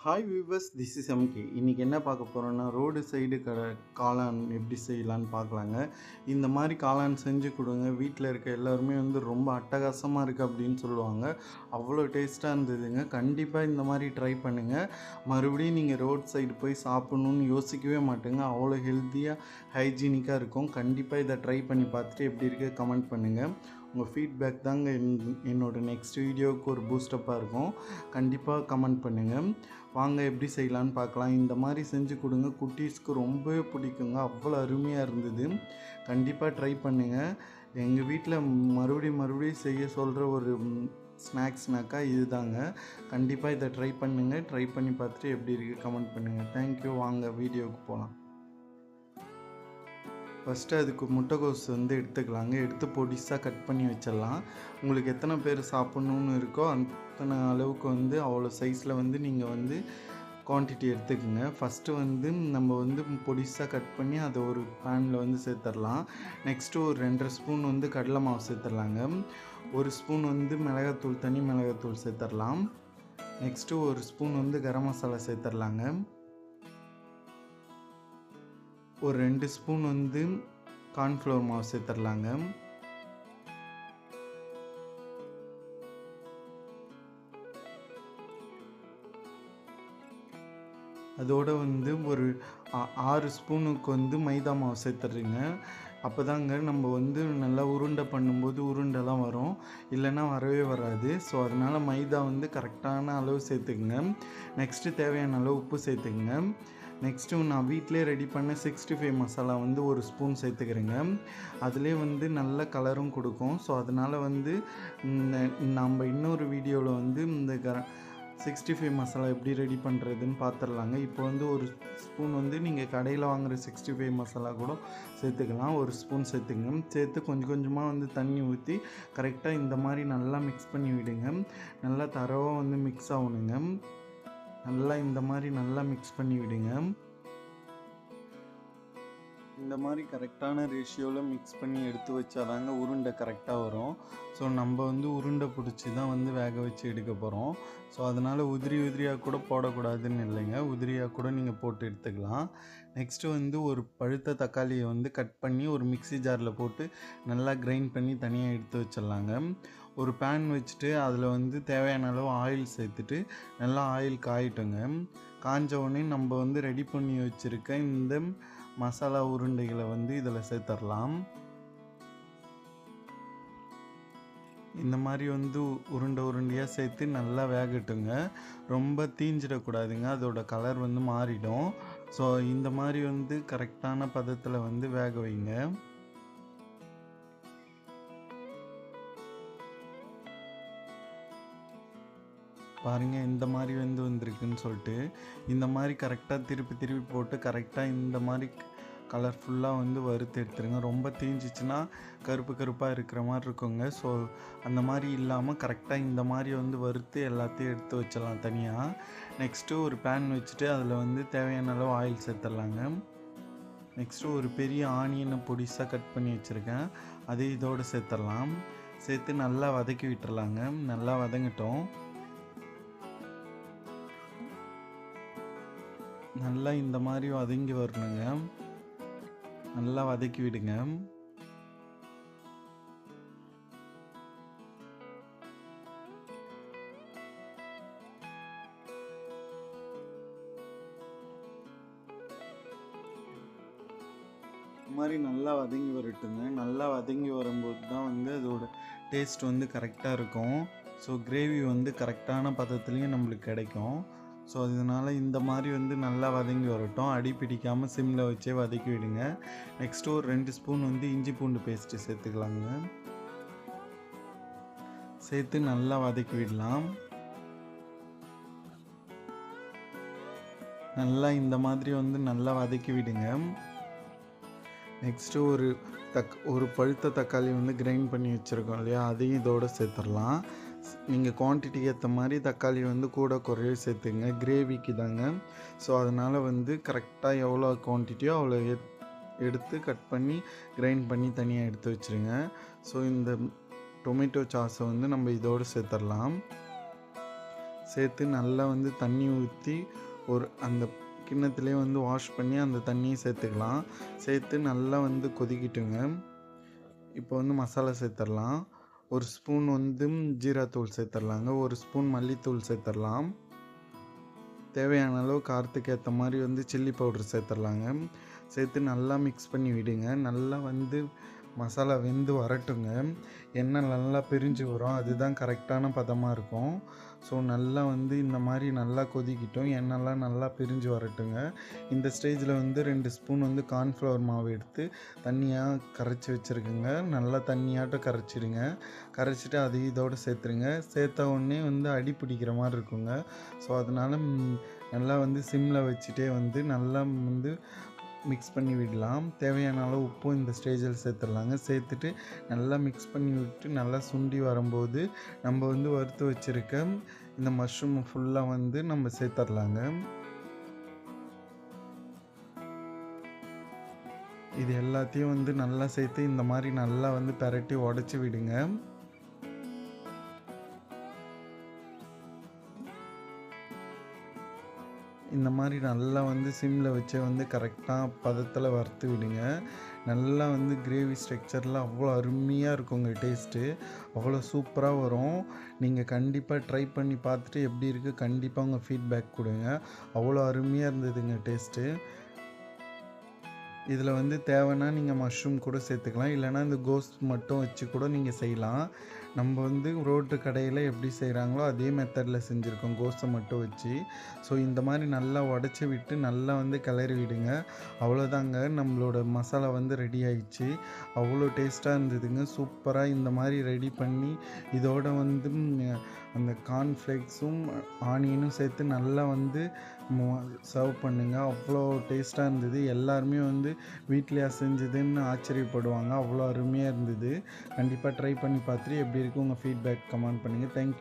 Hi viewers, this is MK. இன்றைக்கி என்ன பார்க்க போகிறோன்னா, ரோடு சைடு காளான் எப்படி செய்யலான்னு பார்க்கலாங்க. இந்த மாதிரி காளான் செஞ்சு கொடுங்க. வீட்டில் இருக்க எல்லாருமே ரொம்ப அட்டகாசமாக இருக்குது அப்படின்னு சொல்லுவாங்க. அவ்வளோ டேஸ்ட்டாக இருந்ததுங்க. கண்டிப்பாக இந்த மாதிரி ட்ரை பண்ணுங்கள். மறுபடியும் நீங்கள் ரோட் சைடு போய் சாப்பிட்ணுன்னு யோசிக்கவே மாட்டேங்க. அவ்வளோ ஹெல்த்தியாக ஹைஜீனிக்காக இருக்கும். கண்டிப்பாக இதை ட்ரை பண்ணி பார்த்துட்டு எப்படி இருக்குது கமெண்ட் பண்ணுங்கள். உங்கள் ஃபீட்பேக் தாங்க என்னோடய நெக்ஸ்ட் வீடியோவுக்கு ஒரு பூஸ்டப்பாக இருக்கும். கண்டிப்பாக கமெண்ட் பண்ணுங்கள். வாங்க எப்படி செய்யலான்னு பார்க்கலாம். இந்த மாதிரி செஞ்சு கொடுங்க, குட்டீஸ்க்கு ரொம்பவே பிடிக்குங்க. அவ்வளோ அருமையாக இருந்தது. கண்டிப்பாக ட்ரை பண்ணுங்கள். எங்கள் வீட்டில் மறுபடியும் செய்ய சொல்கிற ஒரு ஸ்நாக்காக இது தாங்க. கண்டிப்பாக இதை ட்ரை பண்ணுங்கள். ட்ரை பண்ணி பார்த்துட்டு எப்படி இருக்குது கமெண்ட் பண்ணுங்கள். தேங்க்யூ. வாங்க வீடியோவுக்கு போகலாம். ஃபஸ்ட்டு அதுக்கு முட்டைக்கோஸ் எடுத்துக்கலாங்க. எடுத்து பொடிசாக கட் பண்ணி வச்சிடலாம். உங்களுக்கு எத்தனை பேர் சாப்பிட்ணுன்னு இருக்கோ அத்தனை அளவுக்கு அவ்வளோ சைஸில் நீங்கள் குவான்டிட்டி எடுத்துக்கோங்க. ஃபஸ்ட்டு நம்ம பொடிசாக கட் பண்ணி அதை ஒரு பேனில் சேர்த்துடலாம். நெக்ஸ்ட்டு ஒரு 2.5 ஸ்பூன் கடலை மாவு சேர்த்துடலாங்க. 1 ஸ்பூன் மிளகாத்தூள், தனி மிளகாத்தூள் சேர்த்துடலாம். Next 1 spoon garam masala சேர்த்துடலாங்க. ஒரு 2 ஸ்பூன் கார்ன்ஃப்ளவர் மாவு சேர்த்துடலாங்க. அதோடு ஒரு 6 ஸ்பூனுக்கு மைதா மாவு சேர்த்துட்றீங்க. அப்போ தாங்க நம்ம நல்லா உருண்டை பண்ணும்போது உருண்டைலாம் வரும். இல்லைன்னா வரவே வராது. ஸோ அதனால் மைதா கரெக்டான அளவு சேர்த்துக்குங்க. நெக்ஸ்ட்டு தேவையான அளவு உப்பு சேர்த்துக்குங்க. நெக்ஸ்ட்டு நான் வீட்டிலே ரெடி பண்ண 65 மசாலா 1 ஸ்பூன் சேர்த்துக்கிறேங்க. அதிலே நல்ல கலரும் கொடுக்கும். ஸோ அதனால் நம்ம இன்னொரு வீடியோவில் இந்த 65 மசாலா எப்படி ரெடி பண்ணுறதுன்னு பார்த்துடலாங்க. இப்போ 1 ஸ்பூன் நீங்கள் கடையில் வாங்குகிற 65 மசாலா கூட சேர்த்துக்கலாம். 1 ஸ்பூன் சேர்த்துங்க. சேர்த்து கொஞ்சம் கொஞ்சமாக தண்ணி ஊற்றி கரெக்டாக இந்த மாதிரி நல்லா மிக்ஸ் பண்ணி விடுங்க. நல்லா தரவாக மிக்ஸ் ஆகணுங்க. நல்லா இந்த மாதிரி நல்லா மிக்ஸ் பண்ணி விடுங்க. இந்த மாதிரி கரெக்டான ரேஷியோவில் மிக்ஸ் பண்ணி எடுத்து வச்சாதாங்க உருண்டை கரெக்டாக வரும். ஸோ நம்ம உருண்டை பிடிச்சி தான் வேக வச்சு எடுக்க போகிறோம். ஸோ அதனால் உதிரியாக கூட போடக்கூடாதுன்னு இல்லைங்க. உதிரியாக கூட நீங்கள் போட்டு எடுத்துக்கலாம். நெக்ஸ்ட்டு ஒரு பழுத்த தக்காளியை கட் பண்ணி ஒரு மிக்ஸி ஜாரில் போட்டு நல்லா கிரைண்ட் பண்ணி தனியாக எடுத்து வச்சிடலாங்க. ஒரு பேன் வச்சுட்டு அதில் தேவையான அளவு ஆயில் சேர்த்துட்டு நல்லா ஆயில் காயிட்டுங்க. காஞ்ச உடனே நம்ம ரெடி பண்ணி வச்சுருக்க இந்த மசாலா உருண்டைகளை இதில் சேர்த்துடலாம். இந்த மாதிரி உருண்டையாக சேர்த்து நல்லா வேகட்டுங்க. ரொம்ப தீஞ்சிடக்கூடாதுங்க. அதோட கலர் மாறிடும். ஸோ இந்த மாதிரி கரெக்டான பதத்தில் வேக வைங்க. பாருங்கள், இந்த மாதிரி வந்திருக்குன்னு சொல்லிட்டு இந்த மாதிரி கரெக்டாக திருப்பி போட்டு கரெக்டாக இந்த மாதிரி கலர்ஃபுல்லாக வறுத்து எடுத்துருங்க. ரொம்ப தீஞ்சிச்சுன்னா கருப்பாக இருக்கிற மாதிரி இருக்குங்க. ஸோ அந்த மாதிரி இல்லாமல் கரெக்டாக இந்த மாதிரி வறுத்து எல்லாத்தையும் எடுத்து வச்சிடலாம் தனியாக. நெக்ஸ்ட்டு ஒரு பேன் வச்சுட்டு அதில் தேவையான அளவு ஆயில் சேர்த்துடலாங்க. நெக்ஸ்ட்டு ஒரு பெரிய ஆனியனை பொடிசாக கட் பண்ணி வச்சுருக்கேன். அதே இதோடு சேர்த்துடலாம். சேர்த்து நல்லா வதக்கி விட்டுறலாங்க. நல்லா வதங்கட்டும். நல்லா இந்த மாதிரி வதங்கி வரணுங்க. நல்லா வதக்கி விடுங்க. இந்த மாதிரி நல்லா வதங்கி வரட்டுங்க. நல்லா வதங்கி வரும்போது தான் அதோட டேஸ்ட் கரெக்டாக இருக்கும். ஸோ கிரேவி கரெக்டான பதத்துலேயும் நம்மளுக்கு கிடைக்கும். ஸோ அதனால் இந்த மாதிரி நல்லா வதங்கி வரட்டும். அடி பிடிக்காமல் சிம்மில் வச்சே வதக்கி விடுங்க. நெக்ஸ்ட்டு ஒரு 2 ஸ்பூன் இஞ்சி பூண்டு பேஸ்ட்டு சேர்த்துக்கலாங்க. சேர்த்து நல்லா வதக்கி விடலாம். நல்லா இந்த மாதிரி நல்லா வதக்கி விடுங்க. நெக்ஸ்ட்டு ஒரு பழுத்த தக்காளி கிரைண்ட் பண்ணி வச்சுருக்கோம் இல்லையா, அதையும் இதோடு சேர்த்துடலாம். நீங்கள் குவான்டிட்டிக்கு ஏற்ற மாதிரி தக்காளி கூட குறைய சேர்த்துங்க. கிரேவிக்கு தாங்க. ஸோ அதனால் கரெக்டாக எவ்வளோ குவான்டிட்டியோ அவ்வளோ எடுத்து கட் பண்ணி கிரைண்ட் பண்ணி தனியாக எடுத்து வச்சுருங்க. ஸோ இந்த டொமேட்டோ சாஸை நம்ம இதோடு சேர்த்துடலாம். சேர்த்து நல்லா வந்து தண்ணி ஊற்றி ஒரு அந்த கிண்ணத்துலேயே வந்து வாஷ் பண்ணி அந்த தண்ணியை சேர்த்துக்கலாம். சேர்த்து நல்லா வந்து கொதிக்கிட்டுங்க. இப்போ வந்து மசாலா சேர்த்துடலாம். ஒரு ஸ்பூன் வந்து ஜீராத்தூள் சேர்த்துடலாங்க. ஒரு ஸ்பூன் மல்லித்தூள் சேர்த்துடலாம். தேவையான அளவு காரத்துக்கு ஏற்ற மாதிரி வந்து சில்லி பவுடர் சேர்த்துடலாங்க. சேர்த்து நல்லா மிக்ஸ் பண்ணி விடுங்க. நல்லா வந்து மசாலா வெந்து வரட்டுங்க. எண்ணெய் நல்லா பிரிஞ்சு வரும், அதுதான் கரெக்டான பதமாக இருக்கும். ஸோ நல்லா வந்து இந்த மாதிரி நல்லா கொதிக்கிட்டோம், எண்ணெய்லாம் நல்லா பிரிஞ்சு வரட்டுங்க. இந்த ஸ்டேஜில் வந்து 2 ஸ்பூன் வந்து கார்ன்ஃப்ளவர் மாவு எடுத்து தண்ணியாக கரைச்சி வச்சுருக்குங்க. நல்லா தண்ணியாட்டம் கரைச்சிடுங்க. கரைச்சிட்டு அதையும் இதோடு சேர்த்துருங்க. சேர்த்த உடனே வந்து அடி பிடிக்கிற மாதிரி இருக்குங்க. ஸோ அதனால் நல்லா வந்து சிம்மில் வச்சுட்டே வந்து நல்லா வந்து மிக்ஸ் பண்ணி விடலாம். தேவையான அளவு உப்பும் இந்த ஸ்டேஜில் சேர்த்துடலாங்க. சேர்த்துட்டு நல்லா மிக்ஸ் பண்ணி விட்டு நல்லா சுண்டி வரும்போது நம்ம வந்து வறுத்து வச்சுருக்க இந்த மஷ்ரூம் ஃபுல்லாக வந்து நம்ம சேர்த்துடலாங்க. இது எல்லாத்தையும் வந்து நல்லா சேர்த்து இந்த மாதிரி நல்லா வந்து பெரட்டி உடச்சி விடுங்க. இந்த மாதிரி நல்லா வந்து சிம்மில் வச்சு வந்து கரெக்டாக பதத்தில் வறுத்து விடுங்க. நல்லா வந்து கிரேவி ஸ்ட்ரக்சரில் அவ்வளோ அருமையாக இருக்குங்க. டேஸ்ட்டு அவ்வளோ சூப்பராக வரும். நீங்கள் கண்டிப்பாக ட்ரை பண்ணி பார்த்துட்டு எப்படி இருக்குது கண்டிப்பாக உங்கள் ஃபீட்பேக் கொடுங்க. அவ்வளோ அருமையாக இருந்ததுங்க டேஸ்ட்டு. இதில் வந்து தேவைன்னா நீங்கள் மஷ்ரூம் கூட சேர்த்துக்கலாம், இல்லைனா இந்த கோஸ்ட் மட்டும் வச்சு கூட நீங்கள் செய்யலாம். நம்ம வந்து ரோட்டு கடையில் எப்படி செய்கிறாங்களோ அதே மெத்தடில் செஞ்சுருக்கோம், கோஸ்ட்டை மட்டும் வச்சு. ஸோ இந்த மாதிரி நல்லா உடச்சி விட்டு நல்லா வந்து கிளறி விடுங்க. அவ்வளோதாங்க, நம்மளோட மசாலா வந்து ரெடி ஆயிடுச்சு. அவ்வளோ டேஸ்ட்டாக இருந்ததுங்க. சூப்பராக இந்த மாதிரி ரெடி பண்ணி இதோட வந்து அந்த கார்ன்ஃப்ளேக்ஸும் ஆனியனும் சேர்த்து நல்லா வந்து சர்வ் பண்ணுங்க. அவ்வளோ டேஸ்ட்டாக இருந்தது. எல்லாருமே வந்து வீட்டிலையா செஞ்சதுன்னு ஆச்சரியப்படுவாங்க. அவ்வளோ அருமையாக இருந்தது. கண்டிப்பாக ட்ரை பண்ணி பார்த்துட்டு எப்படி இருக்குது உங்கள் ஃபீட்பேக் கமெண்ட் பண்ணுங்கள். தேங்க்யூ.